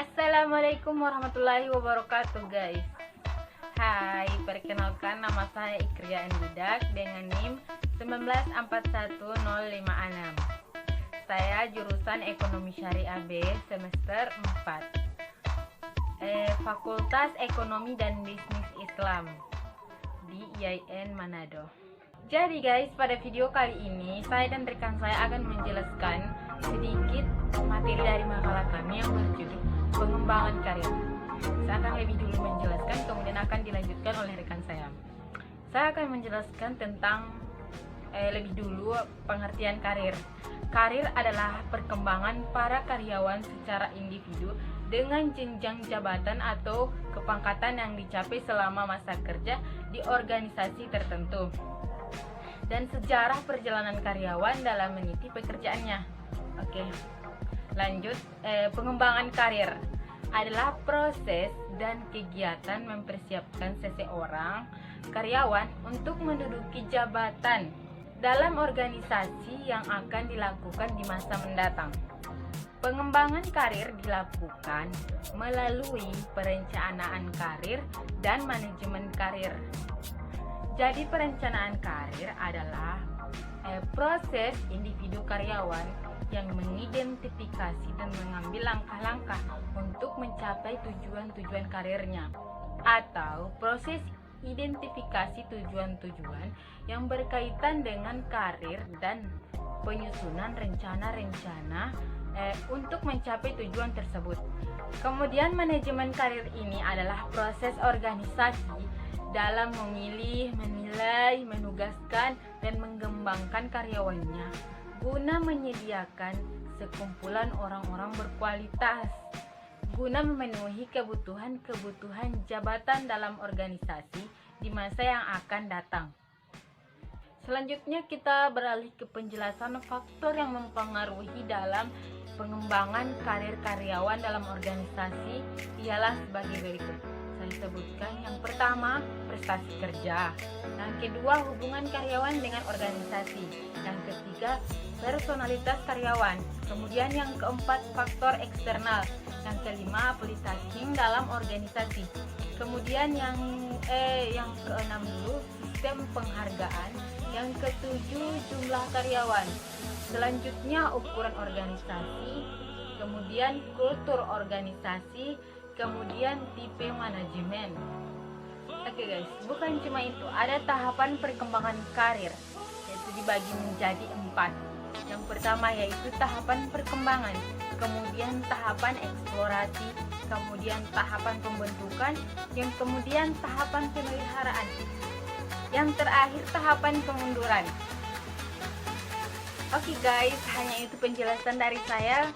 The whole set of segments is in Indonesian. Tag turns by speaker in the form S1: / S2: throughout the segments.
S1: Assalamualaikum warahmatullahi wabarakatuh guys. Hai, perkenalkan nama saya Ikria Endidak dengan NIM 1941056. Saya jurusan Ekonomi Syariah B semester 4, Fakultas Ekonomi dan Bisnis Islam di IAIN Manado. Jadi guys, pada video kali ini saya dan rekan saya akan menjelaskan sedikit materi dari makalah kami yang berjudul pengembangan karir. Saya akan lebih dulu menjelaskan, kemudian akan dilanjutkan oleh rekan saya. Saya akan menjelaskan tentang lebih dulu pengertian karir. Karir adalah perkembangan para karyawan secara individu dengan jenjang jabatan atau kepangkatan yang dicapai selama masa kerja di organisasi tertentu, dan sejarah perjalanan karyawan dalam meniti pekerjaannya. Oke, lanjut. Pengembangan karir adalah proses dan kegiatan mempersiapkan seseorang karyawan untuk menduduki jabatan dalam organisasi yang akan dilakukan di masa mendatang. Pengembangan karir dilakukan melalui perencanaan karir dan manajemen karir. Jadi perencanaan karir adalah proses individu karyawan yang mengidentifikasi dan mengambil langkah-langkah untuk mencapai tujuan-tujuan karirnya, atau proses identifikasi tujuan-tujuan yang berkaitan dengan karir dan penyusunan rencana-rencana untuk mencapai tujuan tersebut. Kemudian manajemen karir ini adalah proses organisasi dalam memilih, menilai, menugaskan, dan mengembangkan karyawannya guna menyediakan sekumpulan orang-orang berkualitas guna memenuhi kebutuhan jabatan dalam organisasi di masa yang akan datang. Selanjutnya kita beralih ke penjelasan faktor yang mempengaruhi dalam pengembangan karir karyawan dalam organisasi ialah sebagai berikut. Saya sebutkan: yang pertama, prestasi kerja; yang kedua, hubungan karyawan dengan organisasi; yang ketiga, personalitas karyawan; kemudian yang keempat, faktor eksternal; yang kelima, multitasking dalam organisasi; kemudian yang keenam dulu, sistem penghargaan; yang ketujuh, jumlah karyawan; selanjutnya ukuran organisasi; kemudian kultur organisasi; kemudian tipe manajemen. Oke guys, bukan cuma itu, ada tahapan perkembangan karir, yaitu dibagi menjadi 4. Yang pertama yaitu tahapan perkembangan, kemudian tahapan eksplorasi, kemudian tahapan pembentukan, yang kemudian tahapan pemeliharaan, yang terakhir tahapan kemunduran. Oke guys, hanya itu penjelasan dari saya.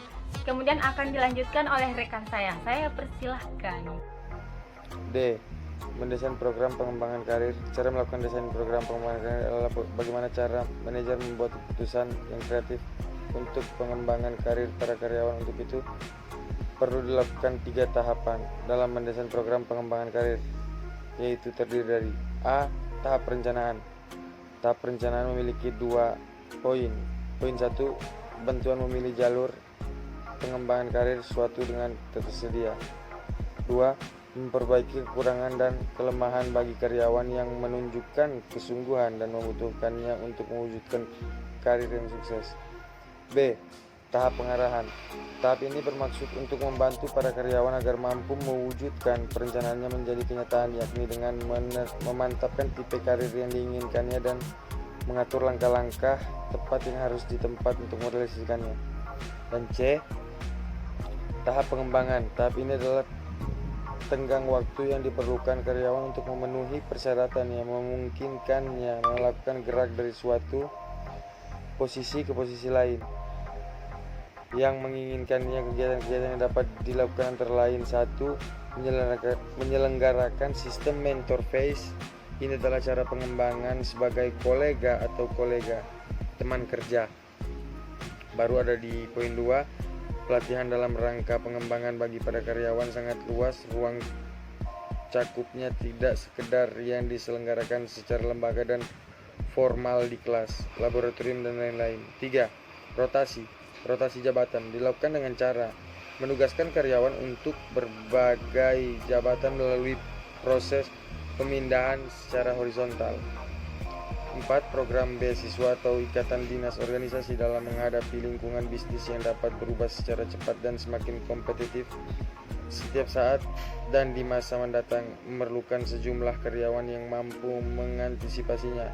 S1: Kemudian akan dilanjutkan oleh rekan saya. Saya persilahkan.
S2: D. Mendesain program pengembangan karir. Cara melakukan desain program pengembangan karir adalah bagaimana cara manajer membuat keputusan yang kreatif untuk pengembangan karir para karyawan. Untuk itu perlu dilakukan 3 tahapan dalam mendesain program pengembangan karir, yaitu terdiri dari A. Tahap perencanaan. Tahap perencanaan memiliki 2 poin. Poin 1, bantuan memilih jalur pengembangan karir suatu dengan tersedia. 2. Memperbaiki kekurangan dan kelemahan bagi karyawan yang menunjukkan kesungguhan dan membutuhkannya untuk mewujudkan karir yang sukses. B. Tahap pengarahan. Tahap ini bermaksud untuk membantu para karyawan agar mampu mewujudkan perencanaannya menjadi kenyataan, yakni dengan memantapkan tipe karir yang diinginkannya dan mengatur langkah-langkah tepat yang harus ditempat untuk merealisasikannya. Dan C. Tahap pengembangan. Tahap ini adalah tenggang waktu yang diperlukan karyawan untuk memenuhi persyaratan yang memungkinkannya melakukan gerak dari suatu posisi ke posisi lain. Yang menginginkannya kegiatan-kegiatan yang dapat dilakukan antara lain: 1. Menyelenggarakan sistem mentor phase. Ini adalah cara pengembangan sebagai kolega atau kolega, teman kerja. Baru ada di poin 2. Pelatihan dalam rangka pengembangan bagi para karyawan sangat luas, ruang cakupnya tidak sekedar yang diselenggarakan secara lembaga dan formal di kelas, laboratorium, dan lain-lain. 3. Rotasi jabatan dilakukan dengan cara menugaskan karyawan untuk berbagai jabatan melalui proses pemindahan secara horizontal. 4. Program beasiswa atau ikatan dinas organisasi dalam menghadapi lingkungan bisnis yang dapat berubah secara cepat dan semakin kompetitif setiap saat dan di masa mendatang memerlukan sejumlah karyawan yang mampu mengantisipasinya.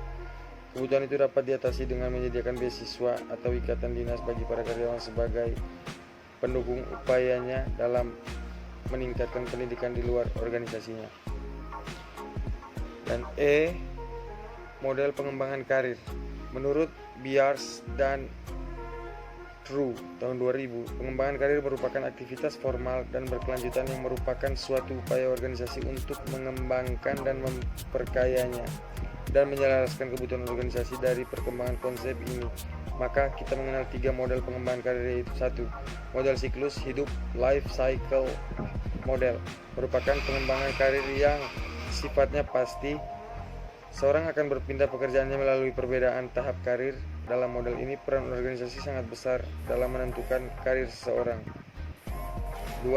S2: Kebutuhan itu dapat diatasi dengan menyediakan beasiswa atau ikatan dinas bagi para karyawan sebagai pendukung upayanya dalam meningkatkan pendidikan di luar organisasinya. Dan model pengembangan karir. Menurut Byers dan True tahun 2000, pengembangan karir merupakan aktivitas formal dan berkelanjutan yang merupakan suatu upaya organisasi untuk mengembangkan dan memperkayanya dan menyelaraskan kebutuhan organisasi. Dari perkembangan konsep ini, maka kita mengenal 3 model pengembangan karir, yaitu 1. Model siklus hidup, life cycle model, merupakan pengembangan karir yang sifatnya pasti. Seorang akan berpindah pekerjaannya melalui perbedaan tahap karir. Dalam model ini, peran organisasi sangat besar dalam menentukan karir seseorang. 2.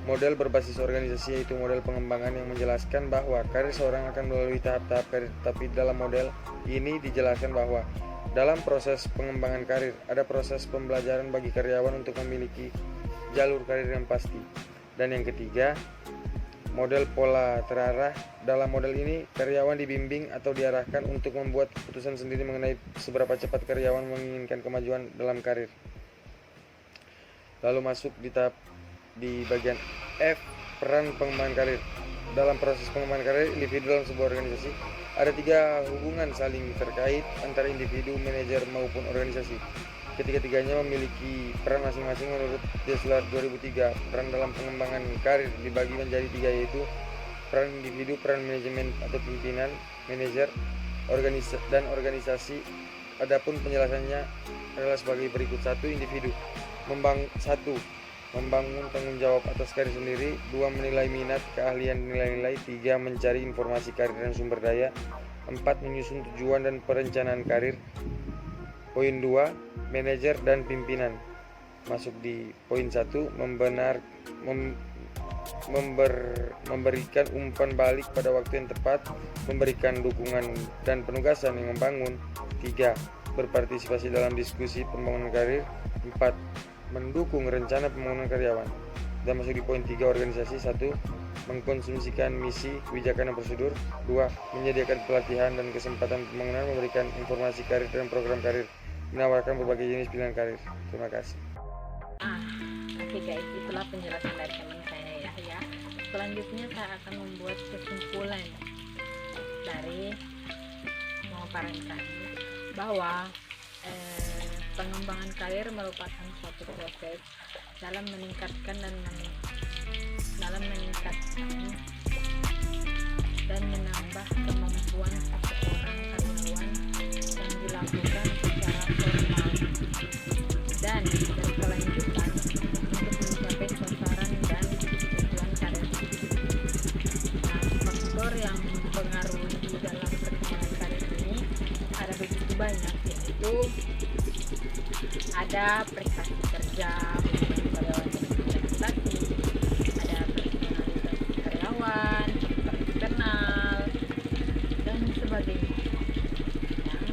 S2: Model berbasis organisasi, yaitu model pengembangan yang menjelaskan bahwa karir seorang akan melalui tahap-tahap karir. Tapi dalam model ini dijelaskan bahwa dalam proses pengembangan karir ada proses pembelajaran bagi karyawan untuk memiliki jalur karir yang pasti. Dan yang ketiga, model pola terarah. Dalam model ini, karyawan dibimbing atau diarahkan untuk membuat keputusan sendiri mengenai seberapa cepat karyawan menginginkan kemajuan dalam karir. Lalu masuk di bagian F, peran pengembangan karir. Dalam proses pengembangan karir individu dalam sebuah organisasi, ada 3 hubungan saling terkait antara individu, manajer maupun organisasi. Ketiga-tiganya memiliki peran masing-masing. Menurut Dessler 2003, peran dalam pengembangan karir dibagi menjadi 3, yaitu peran individu, peran manajemen atau pimpinan, manajer, dan organisasi. Adapun penjelasannya adalah sebagai berikut. 1. Individu membangun tanggung jawab atas karir sendiri. 2. Menilai minat, keahlian, nilai-nilai. 3. Mencari informasi karir dan sumber daya. 4. Menyusun tujuan dan perencanaan karir. Poin 2, manajer dan pimpinan. Masuk di poin 1, memberikan umpan balik pada waktu yang tepat, memberikan dukungan dan penugasan yang membangun. 3. Berpartisipasi dalam diskusi pembangunan karir. 4. Mendukung rencana pembangunan karyawan. Dan masuk di poin 3, organisasi. 1. Mengkonsumsikan misi, kebijakan dan prosedur. 2. Menyediakan pelatihan dan kesempatan pembangunan, memberikan informasi karir dan program karir, menawarkan berbagai jenis pilihan karir. Terima kasih.
S1: Oke guys, itulah penjelasan dari teman saya ya. Selanjutnya saya akan membuat kesimpulan dari memaparankan bahwa pengembangan karir merupakan suatu proses dalam meningkatkan dan menambah kemampuan seseorang karyawan yang dilakukan secara formal dan berkelanjutan untuk mencapai sasaran dan tujuan karir. Faktor yang mempengaruhi dalam perkembangan karir ini ada begitu banyak, yaitu ada prestasi kerja, karyawan yang prestasi, ada personalitas karyawan, faktor eksternal, dan sebagainya yang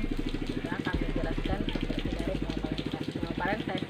S1: sudah kami jelaskan seperti dari pemaparan saya